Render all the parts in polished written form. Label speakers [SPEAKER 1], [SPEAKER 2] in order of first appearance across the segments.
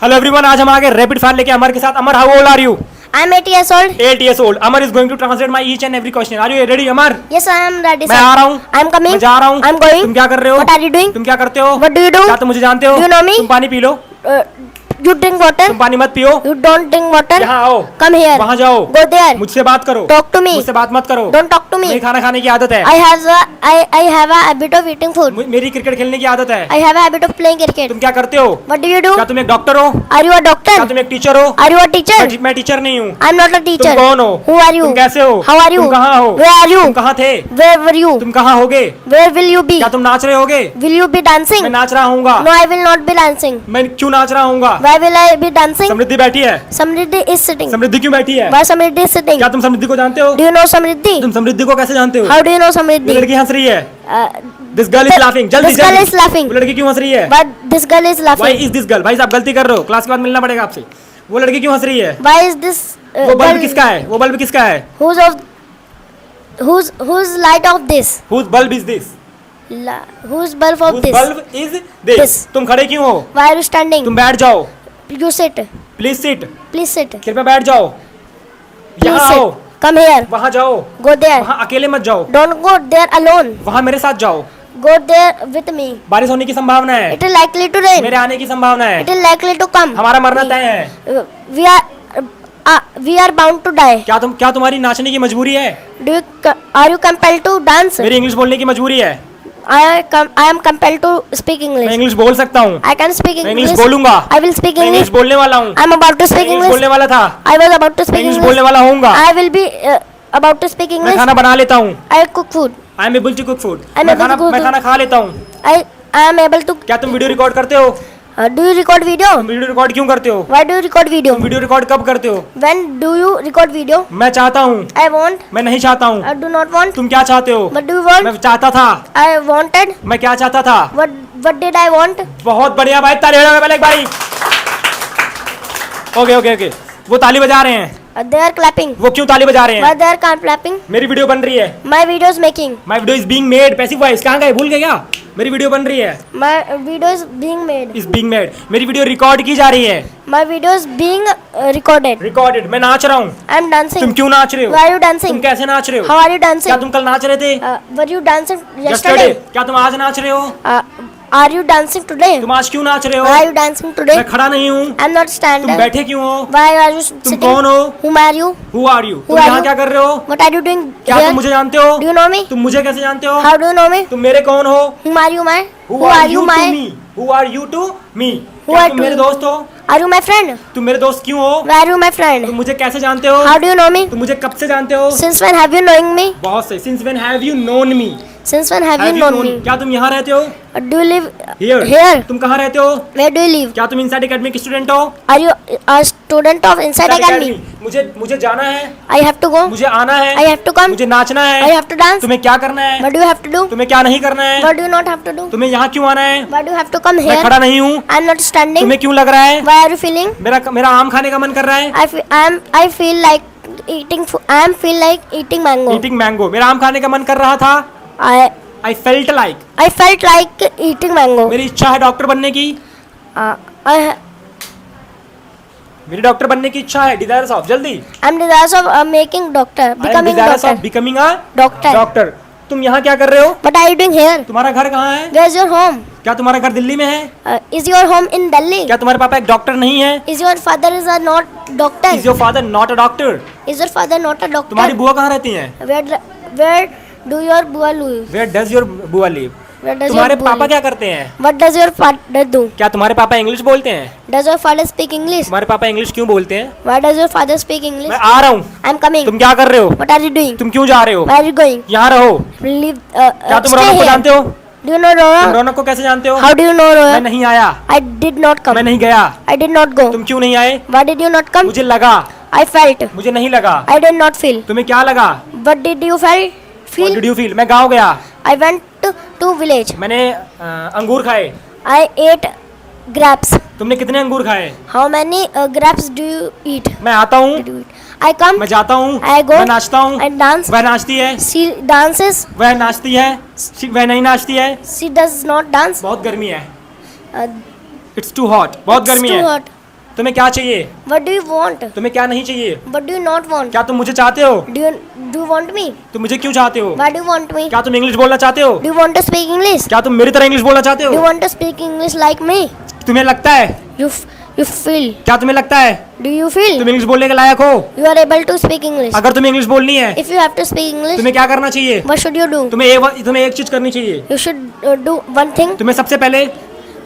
[SPEAKER 1] Hello everyone, आज हम आ गए रैपिड फायर लेके अमर के साथ। Amar, how old are you?
[SPEAKER 2] I am 8 years old.
[SPEAKER 1] 8 years old. Amar is going to translate my each and every question. Are you ready, Amar?
[SPEAKER 2] Yes, I am ready.
[SPEAKER 1] मैं
[SPEAKER 2] sir.
[SPEAKER 1] आ रहा हूँ.
[SPEAKER 2] I am coming.
[SPEAKER 1] मैं जा रहा हूँ.
[SPEAKER 2] I am going.
[SPEAKER 1] तुम क्या कर रहे हो?
[SPEAKER 2] What are you doing?
[SPEAKER 1] तुम क्या करते हो?
[SPEAKER 2] What do you do?
[SPEAKER 1] क्या तुम मुझे जानते हो?
[SPEAKER 2] Do you know me?
[SPEAKER 1] तुम पानी P low.
[SPEAKER 2] You drink water.
[SPEAKER 1] तुम पानी मत पियो.
[SPEAKER 2] You don't drink water.
[SPEAKER 1] यहाँ आओ.
[SPEAKER 2] Come here.
[SPEAKER 1] वहाँ जाओ.
[SPEAKER 2] Go there.
[SPEAKER 1] मुझसे बात करो.
[SPEAKER 2] Talk to me.
[SPEAKER 1] मुझसे बात मत करो.
[SPEAKER 2] Don't talk to me.
[SPEAKER 1] मेरी खाना खाने की आदत है.
[SPEAKER 2] I have a habit of eating food.
[SPEAKER 1] मेरी क्रिकेट खेलने की आदत है.
[SPEAKER 2] I have a habit of playing cricket.
[SPEAKER 1] तुम क्या करते हो?
[SPEAKER 2] What do you do?
[SPEAKER 1] क्या तुम एक डॉक्टर हो?
[SPEAKER 2] Are you a doctor?
[SPEAKER 1] क्या तुम एक टीचर हो?
[SPEAKER 2] Are you a teacher?
[SPEAKER 1] मैं टीचर नहीं हूँ.
[SPEAKER 2] I am not a teacher.
[SPEAKER 1] तुम कौन हो?
[SPEAKER 2] Who are you?
[SPEAKER 1] तुम कैसे हो?
[SPEAKER 2] How are you?
[SPEAKER 1] तुम कहाँ हो?
[SPEAKER 2] Where are you?
[SPEAKER 1] तुम कहाँ थे?
[SPEAKER 2] Where were you?
[SPEAKER 1] तुम कहाँ होगे?
[SPEAKER 2] Where will you be?
[SPEAKER 1] क्या तुम नाच रहे होगे?
[SPEAKER 2] Will you be dancing?
[SPEAKER 1] मैं नाच रहा हूँगा.
[SPEAKER 2] No, I will not be dancing.
[SPEAKER 1] मैं क्यों नाच रहा हूँगा?
[SPEAKER 2] Why will I be dancing?
[SPEAKER 1] समृद्धि बैठी है.
[SPEAKER 2] Samriddhi is sitting.
[SPEAKER 1] समृद्धि क्यों बैठी है?
[SPEAKER 2] Why Samriddhi is sitting?
[SPEAKER 1] क्या तुम समृद्धि को जानते हो?
[SPEAKER 2] Do you know Samriddhi?
[SPEAKER 1] तुम समृद्धि को कैसे जानते हो?
[SPEAKER 2] How do you know
[SPEAKER 1] वो
[SPEAKER 2] Samriddhi?
[SPEAKER 1] लड़की हंस रही है.
[SPEAKER 2] Uh,
[SPEAKER 1] this girl is laughing. जल्दी
[SPEAKER 2] this girl
[SPEAKER 1] जल्दी.
[SPEAKER 2] is laughing.
[SPEAKER 1] वो लड़की क्यों हंस रही है?
[SPEAKER 2] But this girl is
[SPEAKER 1] Why
[SPEAKER 2] laughing.
[SPEAKER 1] is this girl? भाई साहब गलती कर रहे हो. क्लास के बाद मिलना पड़ेगा आपसे. वो लड़की क्यों हंस रही है?
[SPEAKER 2] Why is this
[SPEAKER 1] वो बल्ब
[SPEAKER 2] girl?
[SPEAKER 1] किसका है? वो बल्ब किसका है?
[SPEAKER 2] Whose light of this?
[SPEAKER 1] Whose bulb is this?
[SPEAKER 2] Whose bulb of
[SPEAKER 1] Whose
[SPEAKER 2] this?
[SPEAKER 1] bulb is this?
[SPEAKER 2] This.
[SPEAKER 1] तुम खड़े क्यों हो?
[SPEAKER 2] Why are you standing?
[SPEAKER 1] तुम बैठ जाओ.
[SPEAKER 2] You sit.
[SPEAKER 1] Please sit.
[SPEAKER 2] Please sit.
[SPEAKER 1] कृपया बैठ जाओ.
[SPEAKER 2] Please
[SPEAKER 1] यहाँ आओ.
[SPEAKER 2] sit. Come here.
[SPEAKER 1] वहाँ जाओ.
[SPEAKER 2] Go there.
[SPEAKER 1] वहाँ अकेले मत जाओ.
[SPEAKER 2] Don't go there alone.
[SPEAKER 1] वहाँ मेरे साथ जाओ.
[SPEAKER 2] Go there with me.
[SPEAKER 1] बारिश होने की संभावना है.
[SPEAKER 2] It is likely to rain.
[SPEAKER 1] मेरे आने की संभावना है.
[SPEAKER 2] It is likely to come.
[SPEAKER 1] हमारा मरना तय है.
[SPEAKER 2] We are bound to die.
[SPEAKER 1] क्या तुम्हारी नाचने की मजबूरी है?
[SPEAKER 2] Are you compelled to dance?
[SPEAKER 1] मेरी इंग्लिश बोलने की मजबूरी है.
[SPEAKER 2] I am compelled to speak
[SPEAKER 1] मैं
[SPEAKER 2] English.
[SPEAKER 1] इंग्लिश बोल सकता हूँ.
[SPEAKER 2] I can speak
[SPEAKER 1] मैं
[SPEAKER 2] English.
[SPEAKER 1] इंग्लिश बोलूंगा.
[SPEAKER 2] I will speak
[SPEAKER 1] मैं इंग्लिश
[SPEAKER 2] English.
[SPEAKER 1] बोलने वाला हूँ.
[SPEAKER 2] I am about to speak
[SPEAKER 1] English
[SPEAKER 2] English.
[SPEAKER 1] बोलने वाला था.
[SPEAKER 2] I was about to
[SPEAKER 1] मैं
[SPEAKER 2] speak
[SPEAKER 1] इंग्लिश
[SPEAKER 2] English.
[SPEAKER 1] बोलने वाला होऊंगा.
[SPEAKER 2] I will be about to speak
[SPEAKER 1] मैं
[SPEAKER 2] English.
[SPEAKER 1] खाना बना लेता हूँ.
[SPEAKER 2] I cook food.
[SPEAKER 1] I am able to cook food.
[SPEAKER 2] I'm
[SPEAKER 1] मैं
[SPEAKER 2] able to cook
[SPEAKER 1] मैं
[SPEAKER 2] food.
[SPEAKER 1] खाना खा लेता हूँ.
[SPEAKER 2] I am able to.
[SPEAKER 1] क्या तुम वीडियो रिकॉर्ड करते हो?
[SPEAKER 2] Do you record video?
[SPEAKER 1] तुम वीडियो रिकॉर्ड क्यों करते हो?
[SPEAKER 2] Why do you record video?
[SPEAKER 1] तुम वीडियो रिकॉर्ड कब करते हो?
[SPEAKER 2] When do you record video?
[SPEAKER 1] मैं चाहता हूँ.
[SPEAKER 2] I want.
[SPEAKER 1] मैं नहीं चाहता हूँ.
[SPEAKER 2] I do not want.
[SPEAKER 1] तुम क्या चाहते हो?
[SPEAKER 2] What do you want?
[SPEAKER 1] मैं चाहता था.
[SPEAKER 2] I wanted.
[SPEAKER 1] मैं क्या चाहता था?
[SPEAKER 2] What did I want?
[SPEAKER 1] बहुत बढ़िया भाई, ताली बजाओ पहले एक बारी. ओके. वो ताली बजा रहे हैं.
[SPEAKER 2] They are clapping.
[SPEAKER 1] वो क्यों ताली बजा रहे
[SPEAKER 2] Why
[SPEAKER 1] हैं?
[SPEAKER 2] they are clapping?
[SPEAKER 1] मेरी वीडियो बन रही है.
[SPEAKER 2] My video is making.
[SPEAKER 1] My video is being made. Passive voice कहाँ गए? भूल गए क्या? मेरी वीडियो बन रही है.
[SPEAKER 2] My video is being made.
[SPEAKER 1] Is being made. मेरी वीडियो रिकॉर्ड की जा रही है.
[SPEAKER 2] My video is being recorded.
[SPEAKER 1] Recorded. मैं नाच रहा हूँ.
[SPEAKER 2] I am dancing.
[SPEAKER 1] तुम क्यों नाच रहे हो?
[SPEAKER 2] Why are you
[SPEAKER 1] तुम
[SPEAKER 2] dancing?
[SPEAKER 1] कैसे नाच रहे हो?
[SPEAKER 2] How are you
[SPEAKER 1] क्या
[SPEAKER 2] dancing?
[SPEAKER 1] तुम कल नाच रहे थे?
[SPEAKER 2] Were you dancing
[SPEAKER 1] Yesterday.
[SPEAKER 2] yesterday?
[SPEAKER 1] क्या तुम आज नाच रहे हो?
[SPEAKER 2] Are you dancing today?
[SPEAKER 1] तुम आज क्यों नाच रहे हो?
[SPEAKER 2] Why are you dancing today?
[SPEAKER 1] मैं खड़ा नहीं हूँ.
[SPEAKER 2] I am not
[SPEAKER 1] तुम
[SPEAKER 2] standing.
[SPEAKER 1] बैठे क्यों हो?
[SPEAKER 2] Why are you
[SPEAKER 1] तुम
[SPEAKER 2] sitting?
[SPEAKER 1] कौन हो?
[SPEAKER 2] Whom are you?
[SPEAKER 1] Who are you?
[SPEAKER 2] Who
[SPEAKER 1] तुम
[SPEAKER 2] are
[SPEAKER 1] यहाँ
[SPEAKER 2] you?
[SPEAKER 1] क्या कर रहे हो?
[SPEAKER 2] What are you doing
[SPEAKER 1] क्या
[SPEAKER 2] here?
[SPEAKER 1] तुम मुझे जानते हो?
[SPEAKER 2] Do you know me?
[SPEAKER 1] तुम मुझे कैसे जानते हो?
[SPEAKER 2] How do you know me?
[SPEAKER 1] तुम मेरे कौन हो?
[SPEAKER 2] Whom are you, my?
[SPEAKER 1] Who
[SPEAKER 2] Who are you,
[SPEAKER 1] to
[SPEAKER 2] my?
[SPEAKER 1] me? Who are you to me?
[SPEAKER 2] Who
[SPEAKER 1] क्या
[SPEAKER 2] are
[SPEAKER 1] तुम
[SPEAKER 2] to
[SPEAKER 1] मेरे
[SPEAKER 2] you?
[SPEAKER 1] दोस्त हो?
[SPEAKER 2] Are you my friend?
[SPEAKER 1] तुम मेरे दोस्त क्यों हो?
[SPEAKER 2] Where are you, my friend?
[SPEAKER 1] तुम मुझे कैसे जानते हो?
[SPEAKER 2] How do you know me?
[SPEAKER 1] तुम मुझे कब से जानते हो?
[SPEAKER 2] Since when have you knowing me?
[SPEAKER 1] बहुत सही. Since when have you known me?
[SPEAKER 2] Since when have you
[SPEAKER 1] Have you
[SPEAKER 2] known
[SPEAKER 1] known?
[SPEAKER 2] me?
[SPEAKER 1] क्या तुम यहाँ रहते हो?
[SPEAKER 2] Do you live
[SPEAKER 1] Here.
[SPEAKER 2] here?
[SPEAKER 1] तुम कहाँ रहते हो?
[SPEAKER 2] Where do you live?
[SPEAKER 1] क्या तुम इनसाइड एकेडमी की स्टूडेंट हो?
[SPEAKER 2] Are you a student of Inside Academy?
[SPEAKER 1] मुझे जाना है.
[SPEAKER 2] I have to go.
[SPEAKER 1] मुझे आना है.
[SPEAKER 2] I have to come.
[SPEAKER 1] मुझे नाचना
[SPEAKER 2] I
[SPEAKER 1] है.
[SPEAKER 2] have to dance.
[SPEAKER 1] तुम्हें क्या करना है?
[SPEAKER 2] What do you have to do?
[SPEAKER 1] तुम्हें क्या नहीं करना है?
[SPEAKER 2] What do you not have to do?
[SPEAKER 1] तुम्हें यहाँ क्यों आना है?
[SPEAKER 2] Why do you have to come
[SPEAKER 1] मैं
[SPEAKER 2] here?
[SPEAKER 1] खड़ा नहीं हूँ.
[SPEAKER 2] I'm not standing.
[SPEAKER 1] तुम्हें क्यों लग रहा है?
[SPEAKER 2] Why are you feeling?
[SPEAKER 1] मेरा आम खाने का मन कर रहा है.
[SPEAKER 2] I feel like eating. I am feel like eating mango.
[SPEAKER 1] Eating mango. मेरा आम खाने का मन कर रहा था.
[SPEAKER 2] I
[SPEAKER 1] I felt like.
[SPEAKER 2] felt like eating mango.
[SPEAKER 1] मेरी इच्छा है डॉक्टर बनने की. मेरी डॉक्टर बनने की इच्छा है. Desires of. जल्दी.
[SPEAKER 2] I'm desirous of making doctor. Becoming doctor.
[SPEAKER 1] Becoming a
[SPEAKER 2] Doctor.
[SPEAKER 1] Doctor. तुम यहाँ क्या कर रहे हो?
[SPEAKER 2] What are you doing here?
[SPEAKER 1] तुम्हारा घर कहाँ है?
[SPEAKER 2] Where's your home?
[SPEAKER 1] क्या तुम्हारा घर दिल्ली में है?
[SPEAKER 2] Is your home in Delhi?
[SPEAKER 1] क्या तुम्हारे पापा एक डॉक्टर नहीं है?
[SPEAKER 2] Is your father is a not doctor?
[SPEAKER 1] Is your father not a doctor?
[SPEAKER 2] Is your father not a doctor?
[SPEAKER 1] तुम्हारी बुआ कहाँ रहती हैं?
[SPEAKER 2] Where do your bua live?
[SPEAKER 1] Where does your bua live?
[SPEAKER 2] Where does
[SPEAKER 1] तुम्हारे
[SPEAKER 2] your bua
[SPEAKER 1] पापा
[SPEAKER 2] live?
[SPEAKER 1] क्या करते हैं?
[SPEAKER 2] What does your father do?
[SPEAKER 1] क्या तुम्हारे पापा इंग्लिश बोलते हैं?
[SPEAKER 2] Does your father speak English?
[SPEAKER 1] तुम्हारे पापा इंग्लिश क्यों बोलते हैं?
[SPEAKER 2] Why does your father speak English?
[SPEAKER 1] मैं आ रहा हूँ.
[SPEAKER 2] I'm coming.
[SPEAKER 1] तुम क्या कर रहे हो?
[SPEAKER 2] What are you doing?
[SPEAKER 1] तुम क्यों जा रहे हो?
[SPEAKER 2] Where are you going?
[SPEAKER 1] यहाँ रहो.
[SPEAKER 2] Leave.
[SPEAKER 1] क्या तुम
[SPEAKER 2] Stay
[SPEAKER 1] रौनक को
[SPEAKER 2] here.
[SPEAKER 1] जानते हो?
[SPEAKER 2] Do you know
[SPEAKER 1] तुम
[SPEAKER 2] Rora?
[SPEAKER 1] रौनक को कैसे जानते हो?
[SPEAKER 2] How do you know
[SPEAKER 1] मैं
[SPEAKER 2] Rora?
[SPEAKER 1] नहीं आया.
[SPEAKER 2] I did not come.
[SPEAKER 1] मैं नहीं गया.
[SPEAKER 2] I did not go.
[SPEAKER 1] तुम क्यों नहीं आए?
[SPEAKER 2] Why did you not come?
[SPEAKER 1] मुझे लगा.
[SPEAKER 2] I felt.
[SPEAKER 1] मुझे नहीं लगा.
[SPEAKER 2] I did not feel.
[SPEAKER 1] तुम्हें क्या लगा?
[SPEAKER 2] What did you feel?
[SPEAKER 1] What did you feel? मैं गाँव गया.
[SPEAKER 2] I went to village.
[SPEAKER 1] मैंने अंगूर खाए.
[SPEAKER 2] I ate grapes.
[SPEAKER 1] तुमने कितने अंगूर खाए?
[SPEAKER 2] How many grapes do you eat?
[SPEAKER 1] मैं आता हूँ.
[SPEAKER 2] Did you eat? I come.
[SPEAKER 1] मैं जाता हूँ.
[SPEAKER 2] I go.
[SPEAKER 1] मैं नाचता हूँ.
[SPEAKER 2] I dance.
[SPEAKER 1] वह नाचती है.
[SPEAKER 2] She dances.
[SPEAKER 1] वह नाचती है. वह नहीं नाचती है.
[SPEAKER 2] She does not dance.
[SPEAKER 1] बहुत गर्मी है.
[SPEAKER 2] Uh,
[SPEAKER 1] it's too hot. बहुत
[SPEAKER 2] it's
[SPEAKER 1] गर्मी
[SPEAKER 2] too
[SPEAKER 1] है.
[SPEAKER 2] hot.
[SPEAKER 1] तुम्हें क्या चाहिए?
[SPEAKER 2] What do you want?
[SPEAKER 1] तुम्हें क्या नहीं चाहिए?
[SPEAKER 2] What do you not want?
[SPEAKER 1] क्या तुम मुझे चाहते हो?
[SPEAKER 2] Do you want me?
[SPEAKER 1] तुम मुझे क्यों चाहते हो?
[SPEAKER 2] Why do you want me?
[SPEAKER 1] क्या तुम इंग्लिश बोलना चाहते हो?
[SPEAKER 2] Do you want to speak English?
[SPEAKER 1] क्या तुम मेरी तरह इंग्लिश बोलना चाहते
[SPEAKER 2] Do you
[SPEAKER 1] हो?
[SPEAKER 2] want to speak English like me?
[SPEAKER 1] तुम्हें लगता है?
[SPEAKER 2] You feel?
[SPEAKER 1] क्या तुम्हें लगता है
[SPEAKER 2] Do you feel?
[SPEAKER 1] तुम इंग्लिश बोलने के लायक हो?
[SPEAKER 2] You are able to speak English.
[SPEAKER 1] अगर तुम्हें इंग्लिश बोलनी है
[SPEAKER 2] If you have to speak English,
[SPEAKER 1] तुम्हें क्या करना चाहिए?
[SPEAKER 2] what should you do?
[SPEAKER 1] तुम्हें एक चीज करनी चाहिए.
[SPEAKER 2] You should do one thing.
[SPEAKER 1] तुम्हें सबसे पहले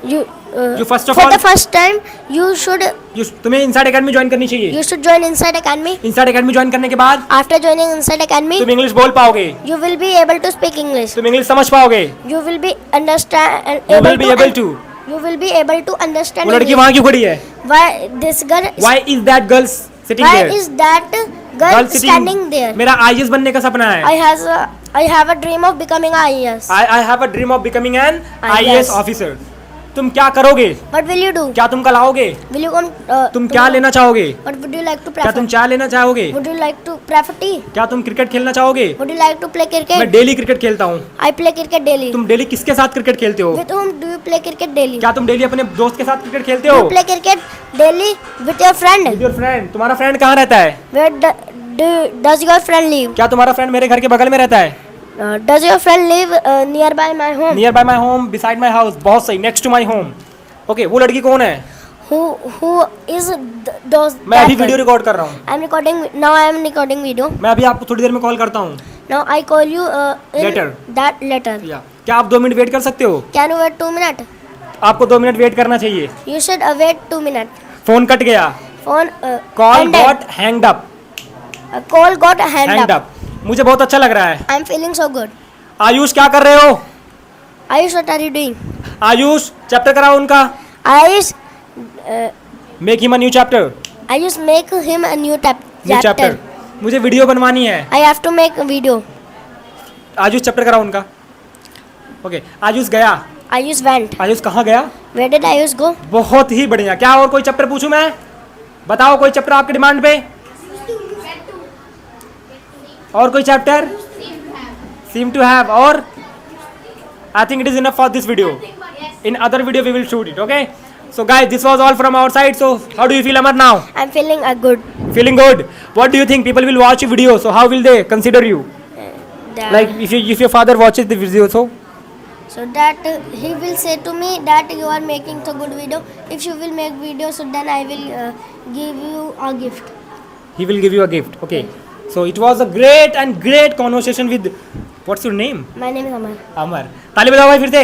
[SPEAKER 2] You
[SPEAKER 1] first of
[SPEAKER 2] for
[SPEAKER 1] all
[SPEAKER 2] the first time you should
[SPEAKER 1] तुम्हें इनसाइड एकेडमी ज्वाइन करनी चाहिए.
[SPEAKER 2] you should join Inside Academy.
[SPEAKER 1] Inside academy join करने के बाद
[SPEAKER 2] After joining Inside Academy,
[SPEAKER 1] तुम इंग्लिश बोल पाओगे.
[SPEAKER 2] you will be able to speak English.
[SPEAKER 1] तुम इंग्लिश समझ पाओगे.
[SPEAKER 2] You will be understand.
[SPEAKER 1] You will be able to.
[SPEAKER 2] You will be able to understand.
[SPEAKER 1] वो लड़की
[SPEAKER 2] English.
[SPEAKER 1] वहाँ क्यों खड़ी है?
[SPEAKER 2] Why this girl?
[SPEAKER 1] Why is that girl sitting
[SPEAKER 2] Why
[SPEAKER 1] there?
[SPEAKER 2] is that girl standing there?
[SPEAKER 1] मेरा IAS बनने का सपना है.
[SPEAKER 2] I have a dream of becoming a IAS.
[SPEAKER 1] I have a dream of becoming an
[SPEAKER 2] IAS.
[SPEAKER 1] IAS officer. तुम क्या करोगे?
[SPEAKER 2] What will you do?
[SPEAKER 1] क्या तुम कल आओगे?
[SPEAKER 2] Will you come?
[SPEAKER 1] तुम क्या लेना चाहोगे?
[SPEAKER 2] What would you like to
[SPEAKER 1] क्या
[SPEAKER 2] prefer?
[SPEAKER 1] तुम चाय लेना चाहोगे?
[SPEAKER 2] Would you like to prefer tea?
[SPEAKER 1] क्या तुम क्रिकेट खेलना चाहोगे?
[SPEAKER 2] Would you like to play
[SPEAKER 1] मैं
[SPEAKER 2] cricket?
[SPEAKER 1] डेली क्रिकेट खेलता हूँ.
[SPEAKER 2] I play cricket daily.
[SPEAKER 1] तुम डेली किसके साथ क्रिकेट खेलते हो?
[SPEAKER 2] With whom do you play cricket daily?
[SPEAKER 1] क्या तुम डेली अपने दोस्त के साथ क्रिकेट खेलते
[SPEAKER 2] Do
[SPEAKER 1] हो?
[SPEAKER 2] you play cricket daily with your friend?
[SPEAKER 1] With your friend. तुम्हारा फ्रेंड कहाँ रहता है?
[SPEAKER 2] Where does your friend live?
[SPEAKER 1] क्या तुम्हारा फ्रेंड मेरे घर के बगल में रहता है?
[SPEAKER 2] Does your friend live nearby my home?
[SPEAKER 1] Nearby my home, beside my house. बहुत सही. Next to my home. Okay, वो लड़की कौन है?
[SPEAKER 2] Who is those?
[SPEAKER 1] मैं अभी
[SPEAKER 2] that
[SPEAKER 1] वीडियो
[SPEAKER 2] girl?
[SPEAKER 1] रिकॉर्ड कर रहा हूँ.
[SPEAKER 2] I'm recording now. I am recording video.
[SPEAKER 1] मैं अभी आपको थोड़ी देर में कॉल करता हूँ.
[SPEAKER 2] Now I call you in
[SPEAKER 1] Later.
[SPEAKER 2] that letter.
[SPEAKER 1] या क्या आप 2 मिनट वेट कर सकते हो?
[SPEAKER 2] Can you wait 2 minutes?
[SPEAKER 1] आपको 2 मिनट वेट करना चाहिए.
[SPEAKER 2] You should wait 2 minutes.
[SPEAKER 1] Phone cut गया.
[SPEAKER 2] Phone
[SPEAKER 1] call
[SPEAKER 2] ended.
[SPEAKER 1] Got hanged up.
[SPEAKER 2] Call got hanged
[SPEAKER 1] hanged
[SPEAKER 2] up.
[SPEAKER 1] Up. मुझे बहुत अच्छा लग रहा है.
[SPEAKER 2] I'm feeling so good.
[SPEAKER 1] Ayush क्या कर रहे हो?
[SPEAKER 2] Ayush, what are you doing?
[SPEAKER 1] Ayush chapter कराओ उनका.
[SPEAKER 2] Ayush,
[SPEAKER 1] make him a new chapter.
[SPEAKER 2] Ayush, make him a new
[SPEAKER 1] new
[SPEAKER 2] chapter.
[SPEAKER 1] Chapter. मुझे वीडियो बनवानी है.
[SPEAKER 2] I have to make a video.
[SPEAKER 1] Ayush chapter कराओ उनका. ओके, आयुष गया.
[SPEAKER 2] Ayush went.
[SPEAKER 1] आयुष कहाँ गया?
[SPEAKER 2] Where did Ayush go?
[SPEAKER 1] बहुत ही बढ़िया. क्या और कोई चैप्टर पूछूं मैं? बताओ कोई चैप्टर आपकी डिमांड पे. और कोई चैप्टर? Seem to have. और I think it is enough for this video. In other video we will shoot it. Okay. So guys, this was all from our side. So how do you feel, Amar, now?
[SPEAKER 2] I'm feeling good.
[SPEAKER 1] Feeling good. What do you think? People will watch your video. So how will they consider you? Like if your father watches the video,
[SPEAKER 2] So that he will say to me that you are making so good video. If you will make video, so then I will give you a gift.
[SPEAKER 1] he will give you a gift. Okay. So it was a great conversation with. What's your name?
[SPEAKER 2] My name is Amar.
[SPEAKER 1] Amar. ताली बजाओ भाई फिर से.